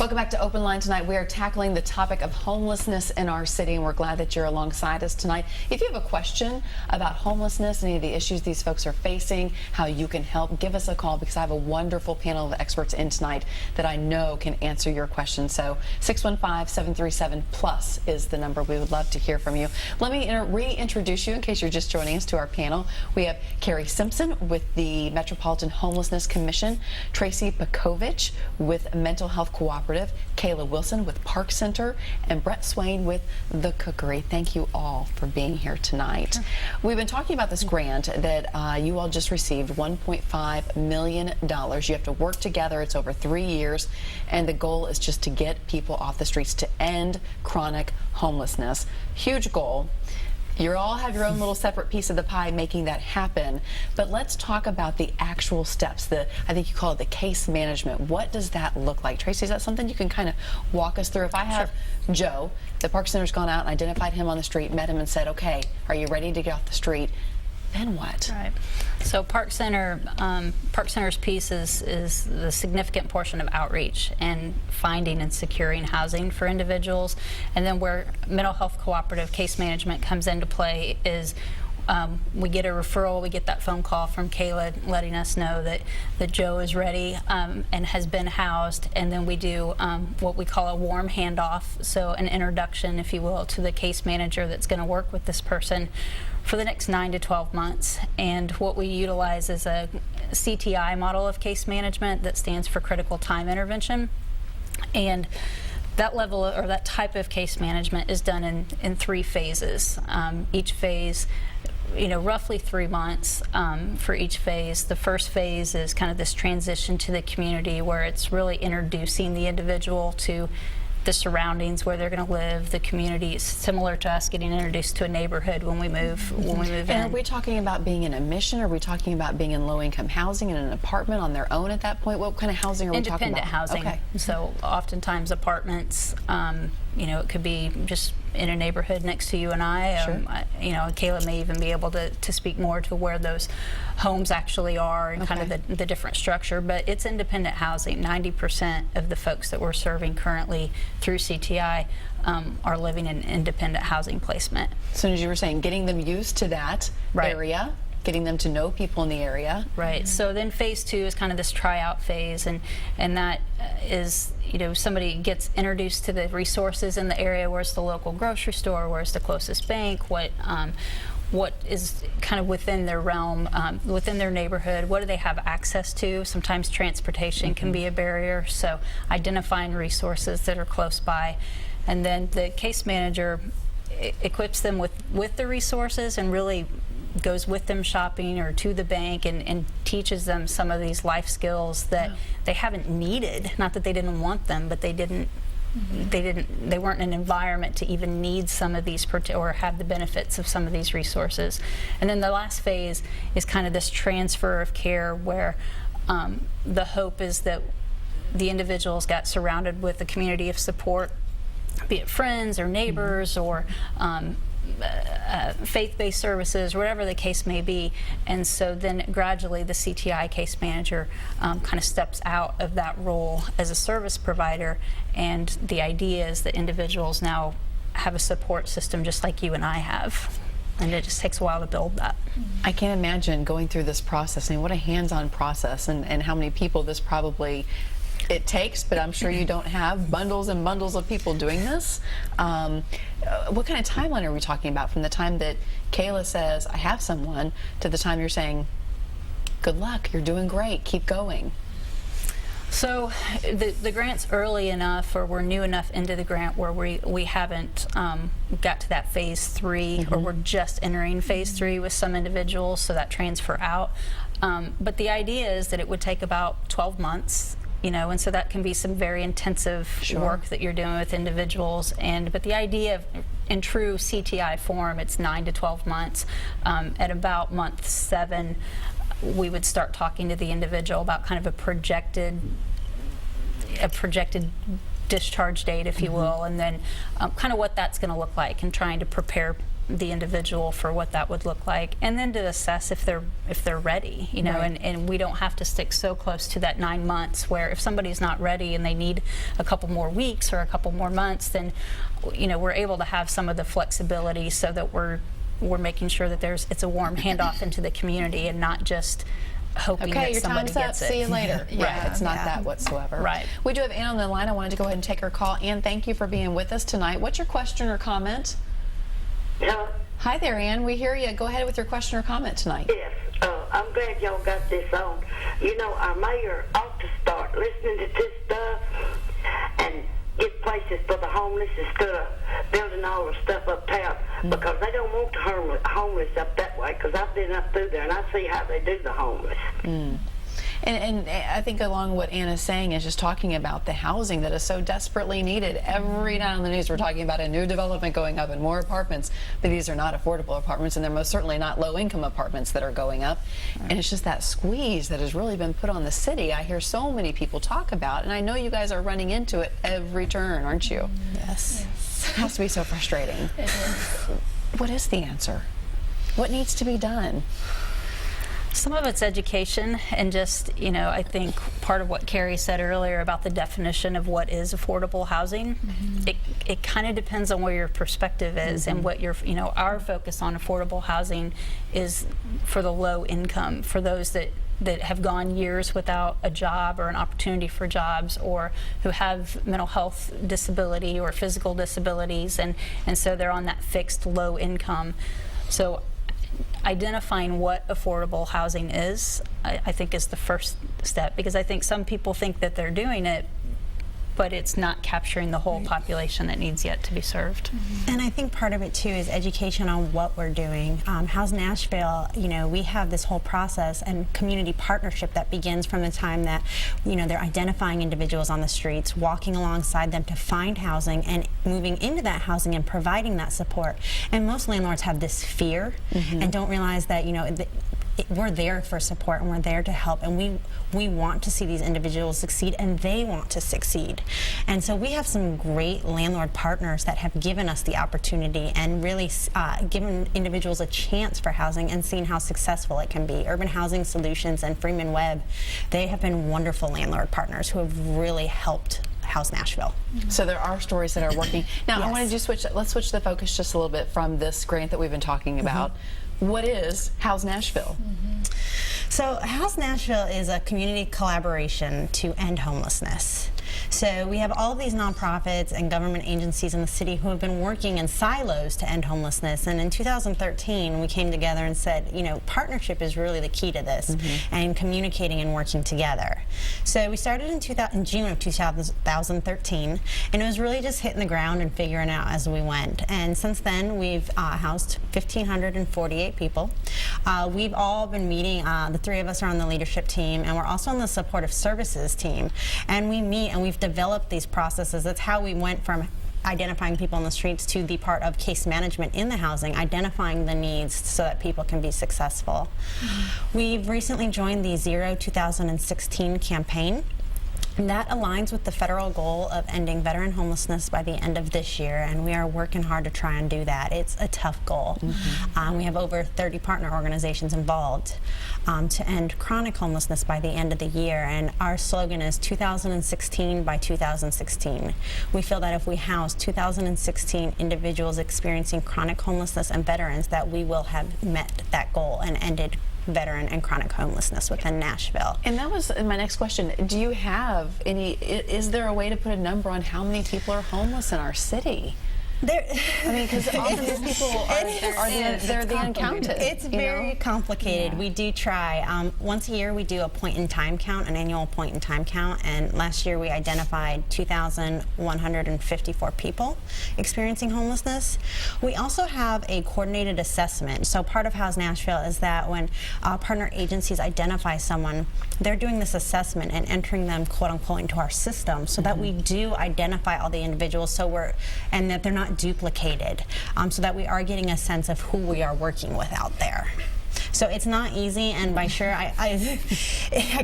Welcome back to Open Line tonight. We are tackling the topic of homelessness in our city, and we're glad that you're alongside us tonight. If you have a question about homelessness, any of the issues these folks are facing, how you can help, give us a call, because I have a wonderful panel of experts in tonight that I know can answer your questions. So 615-737-PLUS is the number. We would love to hear from you. Let me reintroduce you in case you're just joining us to our panel. We have Carrie Simpson with the Metropolitan Homelessness Commission, Tracy Pekovich with Mental Health Cooperative, Kayla Wilson with Park Center, and Brett Swain with the Cookery. Thank you all for being here tonight. Sure. We've been talking about this grant that you all just received, $1.5 million. You have to work together. It's over 3 years, and the goal is just to get people off the streets, to end chronic homelessness. Huge goal. You all have your own little separate piece of the pie making that happen, but let's talk about the actual steps. I think you call it the case management. What does that look like? Tracy, is that something you can kind of walk us through? If I have Joe, the Park Center's gone out and identified him on the street, met him and said, okay, are you ready to get off the street? Then what? Right. So Park Center's piece is the significant portion of outreach and finding and securing housing for individuals. And then where mental health cooperative case management comes into play is we get a referral, we get that phone call from Kayla letting us know that Joe is ready and has been housed, and then we do what we call a warm handoff, so an introduction, if you will, to the case manager that's going to work with this person for the next 9 to 12 months. And what we utilize is a CTI model of case management that stands for critical time intervention. And that level or that type of case management is done in 3 phases. Each phase, roughly 3 months for each phase. The first phase is kind of this transition to the community, where it's really introducing the individual to the surroundings where they're going to live, the community. Is similar to us getting introduced to a neighborhood when we move in. And are we talking about being in a mission? Are we talking about being in low-income housing in an apartment on their own at that point? What kind of housing are we talking about? Independent housing. Okay. So oftentimes apartments. It could be just in a neighborhood next to you and I. Sure. Kayla may even be able to speak more to where those homes actually are and kind of the different structure. But it's independent housing. 90% of the folks that we're serving currently through CTI are living in independent housing placement. So as you were saying, getting them used to that area, getting them to know people in the area. Right. So then phase 2 is kind of this tryout phase, and that is, somebody gets introduced to the resources in the area. Where's the local grocery store? Where's the closest bank? What is kind of within their realm, within their neighborhood? What do they have access to? Sometimes transportation can be a barrier, so identifying resources that are close by. And then the case manager equips them with the resources and really goes with them shopping or to the bank and teaches them some of these life skills that they haven't needed. Not that they didn't want them, but they weren't in an environment to even need some of these or have the benefits of some of these resources. And then the last phase is kind of this transfer of care, where the hope is that the individuals got surrounded with a community of support, be it friends or neighbors or faith-based services, whatever the case may be. And so then gradually the CTI case manager kind of steps out of that role as a service provider, and the idea is that individuals now have a support system just like you and I have. And it just takes a while to build that. I can't imagine going through this process. I mean, what a hands-on process, and how many people this probably it takes, but I'm sure you don't have bundles and bundles of people doing this. What kind of timeline are we talking about, from the time that Kayla says, I have someone, to the time you're saying, good luck, you're doing great, keep going? So the grant's early enough, or we're new enough into the grant where we haven't got to that phase 3, or we're just entering phase 3 with some individuals, so that transfer out. But the idea is that it would take about 12 months. And so that can be some very intensive work that you're doing with individuals. But the idea of, in true CTI form, it's 9 to 12 months. At about month 7, we would start talking to the individual about kind of a projected discharge date, if you will, and then kind of what that's going to look like, and trying to prepare the individual for what that would look like, and then to assess if they're ready, you know, Right. and we don't have to stick so close to that 9 months, where if somebody's not ready and they need a couple more weeks or a couple more months, then, you know, we're able to have some of the flexibility so that we're making sure that it's a warm handoff into the community and not just hoping Okay, that your somebody time's up. gets it. See you later. Right. It's not that whatsoever. Right. We do have Ann on the line. I wanted to go ahead and take her call. Ann, thank you for being with us tonight. What's your question or comment? Hello? Hi there, Ann. We hear you. Go ahead with your question or comment tonight. Yes. I'm glad y'all got this on. You know, our mayor ought to start listening to this stuff and get places for the homeless instead of building all the stuff uptown, because they don't want the homeless up that way, because I've been up through there and I see how they do the homeless. And I think along what Ann is saying is just talking about the housing that is so desperately needed. Every night on the news we're talking about a new development going up and more apartments, but these are not affordable apartments, and they're most certainly not low-income apartments that are going up. Right. And it's just that squeeze that has really been put on the city. I hear so many people talk about, and I know you guys are running into it every turn, aren't you? Yes. It has to be so frustrating. It is. What is the answer? What needs to be done? Some of it's education, and just, you know, I think part of what Carrie said earlier about the definition of what is affordable housing, it kind of depends on where your perspective is and what your, you know, our focus on affordable housing is for the low income, for those that have gone years without a job or an opportunity for jobs, or who have mental health disability or physical disabilities, and so they're on that fixed low income. So identifying what affordable housing is, I think, is the first step, because I think some people think that they're doing it, but it's not capturing the whole population that needs yet to be served. And I think part of it too is education on what we're doing. House Nashville, you know, we have this whole process and community partnership that begins from the time that, you know, they're identifying individuals on the streets, walking alongside them to find housing and moving into that housing and providing that support. And most landlords have this fear and don't realize that, you know, we're there for support and we're there to help, and we want to see these individuals succeed, and they want to succeed. And so we have some great landlord partners that have given us the opportunity and really given individuals a chance for housing and seen how successful it can be. Urban Housing Solutions and Freeman Webb, they have been wonderful landlord partners who have really helped House Nashville. So there are stories that are working. Now, Yes. I want to let's switch the focus just a little bit from this grant that we've been talking about. What is House Nashville? So House Nashville is a community collaboration to end homelessness. So we have all of these nonprofits and government agencies in the city who have been working in silos to end homelessness. And in 2013, we came together and said, you know, partnership is really the key to this, and communicating and working together. So we started in June of 2013, and it was really just hitting the ground and figuring out as we went. And since then, we've housed 1,548 people. We've all been meeting. The three of us are on the leadership team, and we're also on the supportive services team. And we meet, and we've developed these processes. That's how we went from identifying people on the streets to the part of case management in the housing, identifying the needs so that people can be successful. We've recently joined the Zero 2016 campaign. And that aligns with the federal goal of ending veteran homelessness by the end of this year, and we are working hard to try and do that. It's a tough goal. We have over 30 partner organizations involved to end chronic homelessness by the end of the year, and our slogan is 2016 by 2016. We feel that if we house 2016 individuals experiencing chronic homelessness and veterans, that we will have met that goal and ended veteran and chronic homelessness within Nashville. And that was my next question. Do you have any, is there a way to put a number on how many people are homeless in our city? I mean, because often these people they're the uncounted. It's very complicated. Yeah. We do try. Once a year, we do a point-in-time count, an annual point-in-time count, and last year we identified 2,154 people experiencing homelessness. We also have a coordinated assessment. So part of House Nashville is that when partner agencies identify someone, they're doing this assessment and entering them, quote-unquote, into our system, so that we do identify all the individuals, and that they're not duplicated, so that we are getting a sense of who we are working with out there. So it's not easy, and by sure, I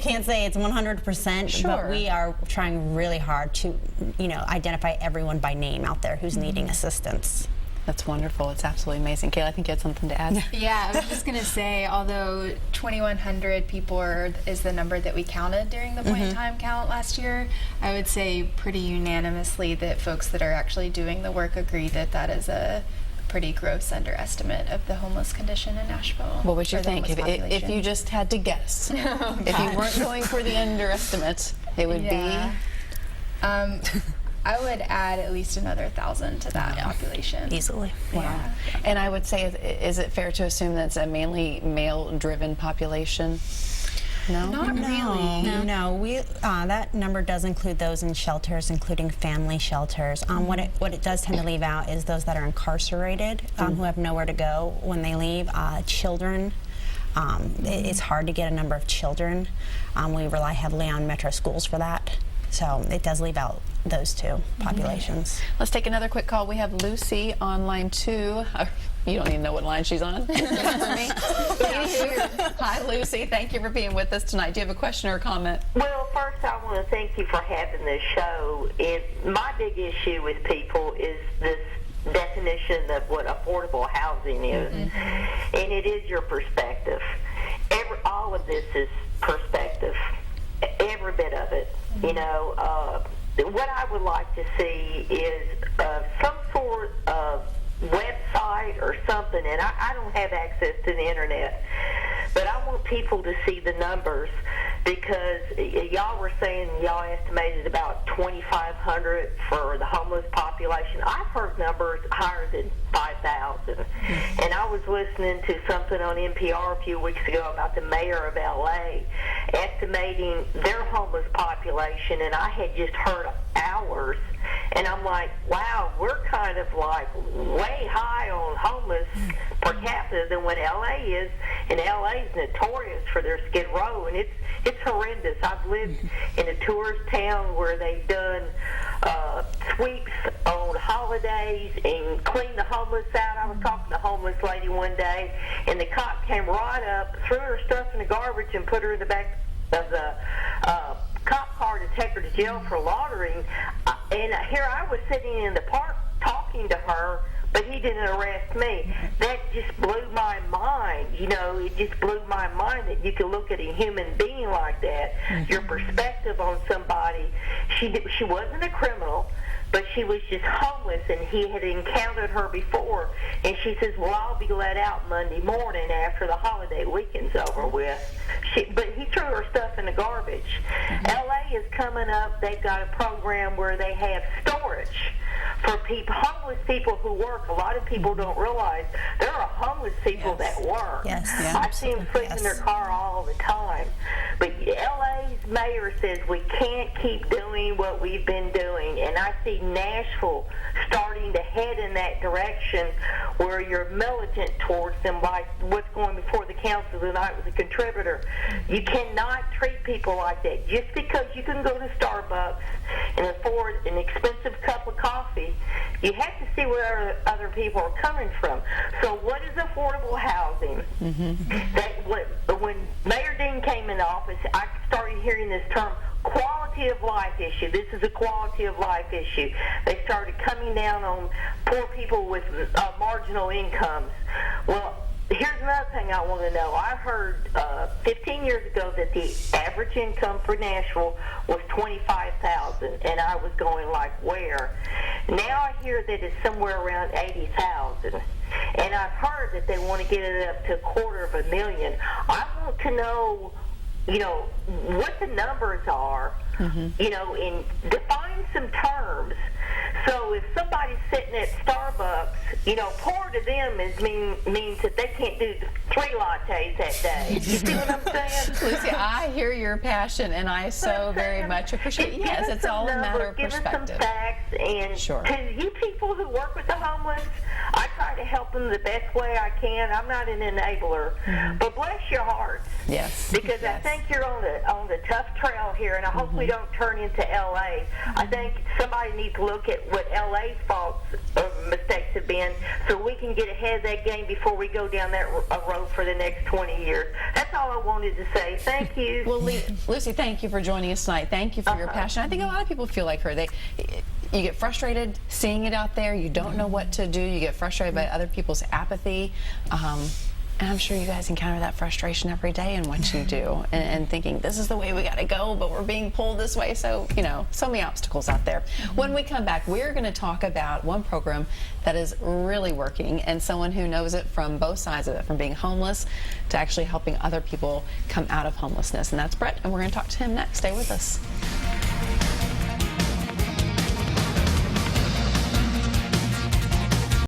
can't say it's 100%, but we are trying really hard to, you know, identify everyone by name out there who's needing assistance. That's wonderful. It's absolutely amazing. Kayla, I think you had something to add. Yeah, I was just going to say, although 2,100 people is the number that we counted during the point-in-time count last year, I would say pretty unanimously that folks that are actually doing the work agree that that is a pretty gross underestimate of the homeless condition in Nashville. What would you or the think homeless if population. you just had to guess? If you weren't going for the underestimate, it would Yeah. I would add at least another 1,000 to that population. Easily. be. Wow. Yeah. And I would say, is it fair to assume that it's a mainly male-driven population? No? Not really. No. We that number does include those in shelters, including family shelters. What it does tend to leave out is those that are incarcerated, who have nowhere to go when they leave. Children. It's hard to get a number of children. We rely heavily on metro schools for that. So it does leave out those two populations. Let's take another quick call. We have Lucy on line 2. You don't even know what line she's on. For me. Hi, Lucy. Thank you for being with us tonight. Do you have a question or a comment? Well, first I want to thank you for having this show. My big issue with people is this definition of what affordable housing is. And it is your perspective. All of this is perspective. Every bit of it. You know, what I would like to see is some sort of website or something, and I don't have access to the internet, but I want people to see the numbers, because y'all were saying y'all estimated about 2,500 for the homeless population. I've heard numbers higher than 5,000. And I was listening to something on NPR a few weeks ago about the mayor of LA estimating their homeless population, and I had just heard ours. And I'm like, wow, we're kind of like way high on homeless per capita than what LA is. And LA is notorious for their Skid Row, and it's horrendous. I've lived in a tourist town where they've done sweeps on holidays and cleaned the homeless out. I was talking to a homeless lady one day, and the cop came right up, threw her stuff in the garbage, and put her in the back of the cop car to take her to jail for loitering. And here I was sitting in the park talking to her, but he didn't arrest me. That just blew my mind. You know, it just blew my mind that you could look at a human being like that. Your perspective on somebody. She wasn't a criminal, but she was just homeless, and he had encountered her before. And she says, well, I'll be let out Monday morning after the holiday weekend's over with. But he threw her stuff in the garbage. LA is coming up. They've got a program where they have storage for people, homeless people who work. A lot of people don't realize there are homeless people that work. Yes. I see them sleep in their car all the time. But LA's mayor says we can't keep doing what we've been doing, and I see Nashville starting to head in that direction where you're militant towards them, like what's going before the council tonight with a contributor. You cannot treat people like that. Just because you can go to Starbucks and afford an expensive cup of coffee, you have to see where other people are coming from. So what is affordable housing? When Mayor Dean came into office, I started hearing this term, quality of life issue. This is a quality of life issue. They started coming down on poor people with marginal incomes. Well, here's another thing I want to know. I heard 15 years ago that the average income for Nashville was $25,000, and I was going like, where? Now I hear that it's somewhere around $80,000, and I've heard that they want to get it up to $250,000. I want to know, you know, what the numbers are, you know, and define some terms. So if somebody's sitting at Starbucks, you know, poor to them means that they can't do 3 lattes that day. You see what I'm saying? Lucy, I hear your passion, and I so very much appreciate it. Yes, it's all a matter of perspective. Give us some facts, and to you people who work with the homeless, I try to help them the best way I can. I'm not an enabler, but bless your hearts. Yes. Because I think you're on the tough trail here, and I hope we don't turn into LA. I think somebody needs to look at what LA's faults or mistakes have been, so we can get ahead of that game before we go down that road for the next 20 years. That's all I wanted to say. Thank you. Well, Lucy, thank you for joining us tonight. Thank you for your passion. I think a lot of people feel like her. you get frustrated seeing it out there. You don't know what to do. You get frustrated by other people's apathy. And I'm sure you guys encounter that frustration every day in what you do, and thinking this is the way we got to go, but we're being pulled this way. So, you know, so many obstacles out there. When we come back, we're going to talk about one program that is really working, and someone who knows it from both sides of it, from being homeless to actually helping other people come out of homelessness. And that's Brett, and we're going to talk to him next. Stay with us.